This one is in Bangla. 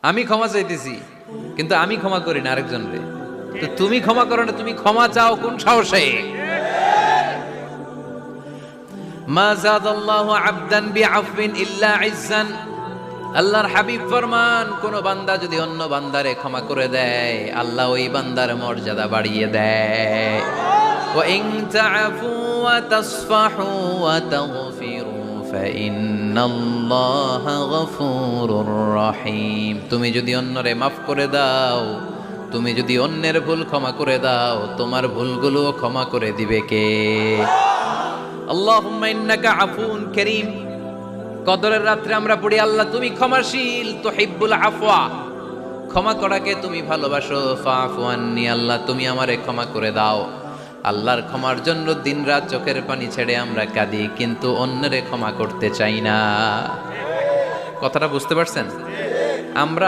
আমি ক্ষমা চাইতেছি, কিন্তু আমি ক্ষমা করি না আরেকজন রে। তো তুমি ক্ষমা করো না, তুমি ক্ষমা চাও কোন সাহসে? মা যাদাল্লাহু আবদান বিআফবিন ইল্লা ইজ্জান। আল্লাহর হাবিব ফরমান, কোন বান্দা যদি অন্য বান্দারে ক্ষমা করে দেয়, আল্লাহ ওই বান্দার মর্যাদা বাড়িয়ে দেয়। ওয়া ইন তা'ফু ওয়া তাসফাহু ওয়া তাগফিরু ফাইন্নাল্লাহা গফুরুর রহিম। তুমি যদি অন্যরে মাফ করে দাও, তুমি যদি অন্যের ভুল ক্ষমা করে দাও, তোমার ভুলগুলোও ক্ষমা করে দিবে কে? আল্লাহুম্মা ইন্নাকা আফুন কারীম। কদরের রাত্রে আমরা পড়ি, আল্লাহ তুমি ক্ষমাশীল, তুহিব্বুল আফওয়া, ক্ষমা করাকে তুমি ভালোবাসো। ফাআফু আন্নি, আল্লাহ তুমি আমারে ক্ষমা করে দাও। আল্লাহর ক্ষমার জন্য দিনরাত চোখের পানি ছেড়ে আমরা কাঁদি, কিন্তু অন্যরে ক্ষমা করতে চাই না। কথাটা বুঝতে পারছেন? আমরা